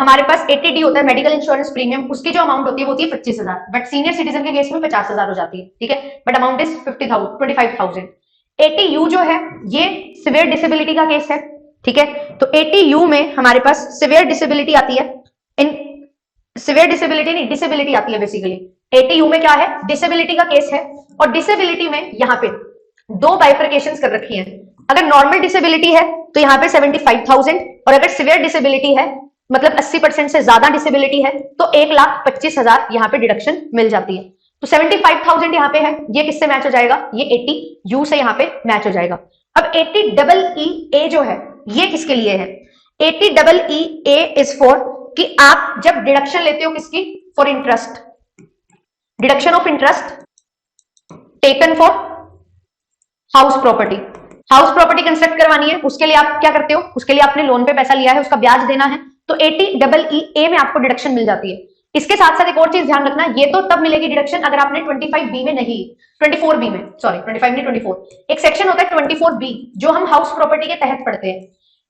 हमारे पास 80D होता है मेडिकल इंश्योरेंस प्रीमियम, उसकी जो अमाउंट होती है वो होती है 25,000, बट सीनियर सिटीजन के केस में 50,000 हो जाती है, ठीक है, बट अमाउंट इज 25,000। 80U जो है ये सिवियर डिसेबिलिटी का केस है, ठीक है, तो 80U में हमारे पास सिवियर डिसेबिलिटी आती है, इन सिवियर डिसेबिलिटी नहीं डिसेबिलिटी आती है बेसिकली। 80U में क्या है, डिसेबिलिटी का केस है, और डिसेबिलिटी में यहाँ पे दो बाइफरकेशंस कर रखी हैं। अगर नॉर्मल डिसेबिलिटी है तो यहाँ पे 75,000, और अगर सिवियर डिसेबिलिटी है मतलब 80% से ज्यादा डिसेबिलिटी है तो 1,25,000 यहाँ पे डिडक्शन मिल जाती है। तो 75,000 यहाँ पे है, ये किससे मैच हो जाएगा, ये 80U से यहाँ पे मैच हो जाएगा। अब 80EE जो है ये किसके लिए है, 80EE इज फॉर कि आप जब डिडक्शन लेते हो किसकी, for interest, deduction of interest taken for house property. House property construct करवानी है, उसके लिए आप क्या करते हो, उसके लिए आपने लोन पे पैसा लिया है, उसका ब्याज देना है, तो 80EE में आपको डिडक्शन मिल जाती है। इसके साथ साथ एक और चीज ध्यान रखना, ये तो तब मिलेगी डिडक्शन अगर आपने 25B में नहीं, 24B में, सॉरी 25 नहीं 24, एक सेक्शन होता है 24B जो हम हाउस प्रॉपर्टी के तहत पढ़ते हैं।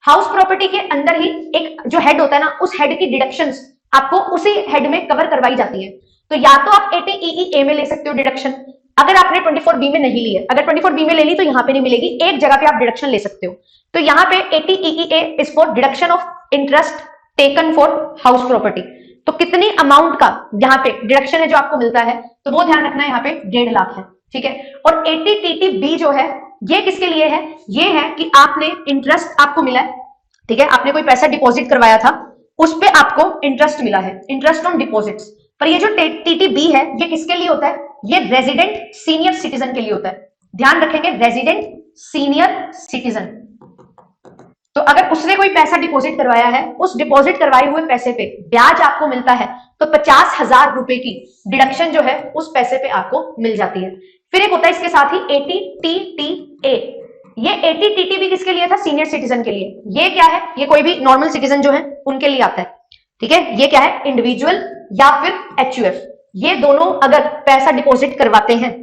हाउस प्रॉपर्टी के अंदर ही एक जो हेड होता है ना, उस हेड की डिडक्शंस आपको उसी हेड में कवर करवाई जाती है। तो या तो आप 80EE में ले सकते हो डिडक्शन, अगर आपने 24B में नहीं ली है, अगर 24B में ले ली तो यहाँ पे नहीं मिलेगी, एक जगह पे आप डिडक्शन ले सकते हो। तो यहाँ पे 80EE is for deduction of interest taken for house property. तो कितनी अमाउंट का यहाँ पे डिडक्शन है जो आपको मिलता है, तो वो ध्यान रखना है, यहाँ पे 1.5 लाख है, ठीक है। और 80TTB जो है ये किसके लिए है, ये है कि आपने इंटरेस्ट आपको मिला है, ठीक है, आपने कोई पैसा डिपॉजिट करवाया था, उस पे आपको इंटरेस्ट मिला है, इंटरेस्ट ऑन डिपॉजिट्स। पर ये जो TTB है ये किसके लिए होता है, ये रेजिडेंट सीनियर सिटीजन के लिए होता है, ध्यान रखेंगे, रेजिडेंट सीनियर सिटीजन। तो अगर उसने कोई पैसा डिपॉजिट करवाया है, उस डिपॉजिट करवाए हुए पैसे पे ब्याज आपको मिलता है, तो 50,000 रुपए की डिडक्शन जो है उस पैसे पे आपको मिल जाती है। फिर एक होता है इसके साथ ही 80TTA, ये 80TTB किसके लिए था, सीनियर सिटीजन के लिए। ये क्या है, ये कोई भी नॉर्मल सिटीजन जो है उनके लिए आता है, ठीक है। ये क्या है, इंडिविजुअल या फिर HUF, ये दोनों अगर पैसा डिपॉजिट करवाते हैं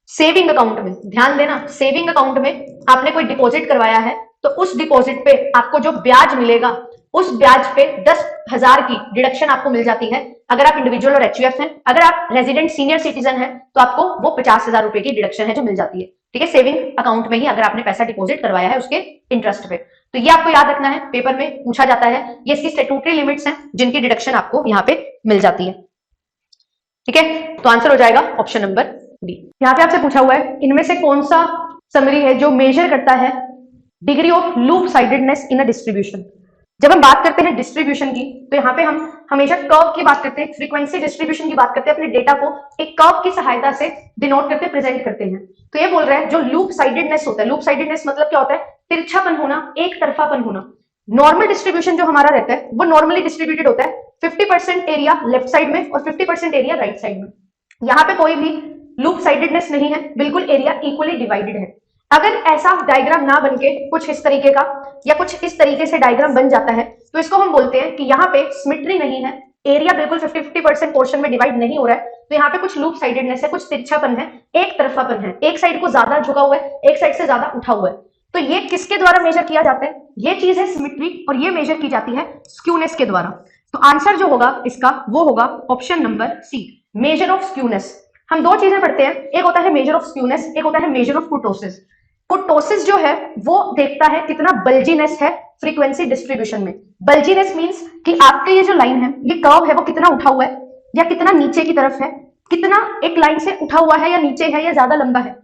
सेविंग अकाउंट में, ध्यान देना, सेविंग अकाउंट में आपने कोई डिपॉजिट करवाया है तो उस डिपॉजिट पे आपको जो ब्याज मिलेगा उस ब्याज पे 10,000 की डिडक्शन आपको मिल जाती है अगर आप इंडिविजुअल और HUF हैं। अगर आप रेजिडेंट सीनियर सिटीजन हैं तो आपको वो 50,000 रुपए की डिडक्शन है जो मिल जाती है, ठीक है, सेविंग अकाउंट में ही अगर आपने पैसा डिपॉजिट करवाया है उसके इंटरेस्ट पे। तो ये आपको याद रखना है, पेपर में पूछा जाता है, ये इसकी स्टैट्यूटरी लिमिट्स हैं जिनकी डिडक्शन आपको यहाँ पे मिल जाती है, ठीक है। तो आंसर हो जाएगा ऑप्शन नंबर डी। यहाँ पे आपसे पूछा हुआ है इनमें से कौन सा समरी है जो मेजर करता है degree of loop sidedness in a distribution. जब हम बात करते हैं डिस्ट्रीब्यूशन की तो यहाँ पे हम हमेशा कर्व की बात करते हैं, फ्रीक्वेंसी डिस्ट्रीब्यूशन की बात करते हैं, अपने डेटा को एक कर्व की सहायता से डिनोट करते, प्रेजेंट करते हैं। तो ये बोल रहा है जो लूप साइडेडनेस होता है, लूप साइडेडनेस मतलब क्या होता है, तिरछापन होना, एक तरफापन होना। नॉर्मल डिस्ट्रीब्यूशन जो हमारा रहता है वो नॉर्मली डिस्ट्रीब्यूटेड होता है 50% एरिया लेफ्ट साइड में और 50% एरिया राइट साइड में। यहाँ पे कोई भी लूप साइडेडनेस नहीं है, बिल्कुल एरिया इक्वली डिवाइडेड है। अगर ऐसा डायग्राम ना बनके कुछ इस तरीके का या कुछ इस तरीके से डायग्राम बन जाता है तो इसको हम बोलते हैं कि यहाँ पे सिमेट्री नहीं है, एरिया बिल्कुल 50-50% पोर्शन में डिवाइड नहीं हो रहा है, तो यहाँ पे कुछ लूप साइडेडनेस है, कुछ तिरछापन है, एक तरफापन है, एक साइड को ज्यादा झुका हुआ है, एक साइड से ज्यादा उठा हुआ है। तो ये किसके द्वारा मेजर किया जाता है, ये चीज है सिमेट्री, और ये मेजर की जाती है स्क्यूनेस के द्वारा। तो आंसर जो होगा इसका वो होगा option number C, major of skewness. हम दो चीजें पढ़ते हैं, एक होता है मेजर ऑफ स्क्यूनेस, एक होता है मेजर ऑफ कुर्टोसिस। कुर्टोसिस जो है वो देखता है कितना बल्जीनेस है फ्रीक्वेंसी डिस्ट्रीब्यूशन में। बल्जीनेस मींस कि आपके ये जो लाइन है, ये कर्व है, वो कितना उठा हुआ है या कितना नीचे की तरफ है, कितना एक लाइन से उठा हुआ है या नीचे है या ज्यादा लंबा है,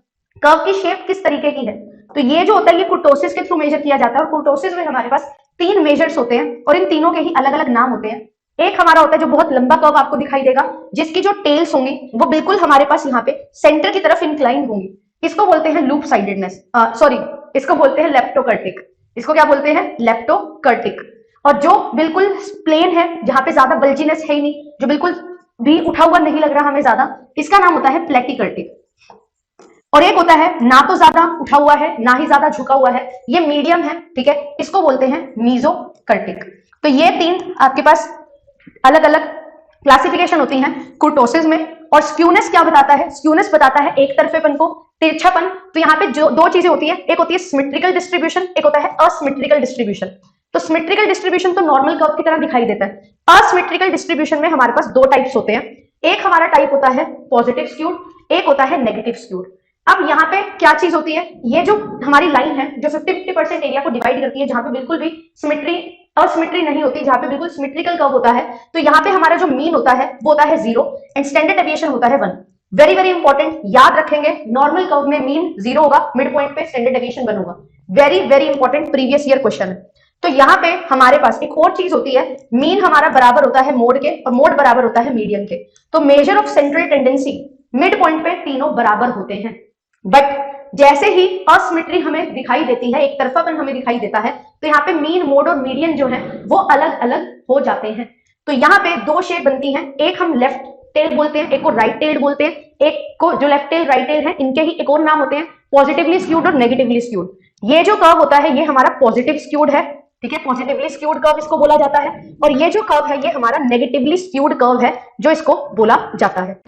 कर्व की शेप किस तरीके की है। तो ये जो होता है ये कुर्टोसिस के थ्रू मेजर किया जाता है। और कुर्टोसिस में हमारे पास 3 मेजर्स होते हैं और इन तीनों के ही अलग अलग नाम होते हैं। एक हमारा होता है जो बहुत लंबा कर्व आपको दिखाई देगा, जिसकी जो टेल्स होंगी वो बिल्कुल हमारे पास यहाँ पे सेंटर की तरफ इंक्लाइन होंगी, इसको बोलते हैं लूप साइडेडनेस, सॉरी इसको बोलते हैं लेप्टोकर्टिक। इसको क्या बोलते हैं, लेप्टोकर्टिक। और जो बिल्कुल प्लेन है, जहां पे ज्यादा बल्जीनेस है ही नहीं, जो बिल्कुल भी उठा हुआ नहीं लग रहा हमें ज्यादा, इसका नाम होता है प्लेटिकर्टिक। और एक होता है ना तो ज्यादा उठा हुआ है ना ही ज्यादा झुका हुआ है, ये मीडियम है, ठीक है, इसको बोलते हैं मीजोकर्टिक। तो ये 3 आपके पास अलग अलग क्लासिफिकेशन होती हैं कुर्टोसिस में। और स्क्यूनेस क्या बताता है, स्क्यूनेस बताता है एक तरफेपन को, तिरछापन। तो यहाँ पे जो 2 चीजें होती है, एक होती है सिमेट्रिकल डिस्ट्रीब्यूशन, एक होता है असिमेट्रिकल डिस्ट्रीब्यूशन। तो सिमेट्रिकल डिस्ट्रीब्यूशन तो नॉर्मल कर्व की तरह दिखाई देता है, असिमेट्रिकल डिस्ट्रीब्यूशन में हमारे पास दो टाइप्स होते हैं, एक हमारा टाइप होता है पॉजिटिव स्क्यूड, एक होता है नेगेटिव स्क्यूड। अब यहाँ पे क्या चीज होती है, ये जो हमारी लाइन है जो 50-50% एरिया को डिवाइड करती है, जहां पे बिल्कुल भी असिमेट्री नहीं होती, जहां पे बिल्कुल सिमेट्रिकल कर्व होता है, तो यहाँ पे हमारा जो मीन होता है वो होता है 0 एंड स्टैंडर्ड डेविएशन होता है 1। वेरी वेरी इंपॉर्टेंट, याद रखेंगे, नॉर्मल कर्व में मीन 0 होगा, मिड पॉइंट पे स्टैंडर्ड डेविएशन 1 होगा। Very very important previous year question है। तो यहाँ पे हमारे पास एक और चीज होती है, मीन हमारा बराबर होता है मोड के और मोड बराबर होता है मीडियन के। तो measure of central tendency mid point पे तीनों बराबर होते हैं, बट जैसे ही असिमेट्री हमें दिखाई देती है, एक तरफापन हमें दिखाई देता है, तो यहाँ पे मीन, मोड और मीडियन जो है वो अलग अलग हो जाते हैं। तो यहाँ पे दो शेप बनती हैं, एक हम लेफ्ट टेल बोलते हैं, एक को राइट टेल बोलते हैं। एक को जो लेफ्ट टेल राइट टेल है, इनके ही एक और नाम होते हैं पॉजिटिवली स्क्यूड और नेगेटिवली स्क्यूड। ये जो कर्व होता है ये हमारा पॉजिटिव स्क्यूड है, ठीक है, पॉजिटिवली स्क्यूड कर्व इसको बोला जाता है, और ये जो कर्व है ये हमारा नेगेटिवली स्क्यूड कर्व है जो इसको बोला जाता है।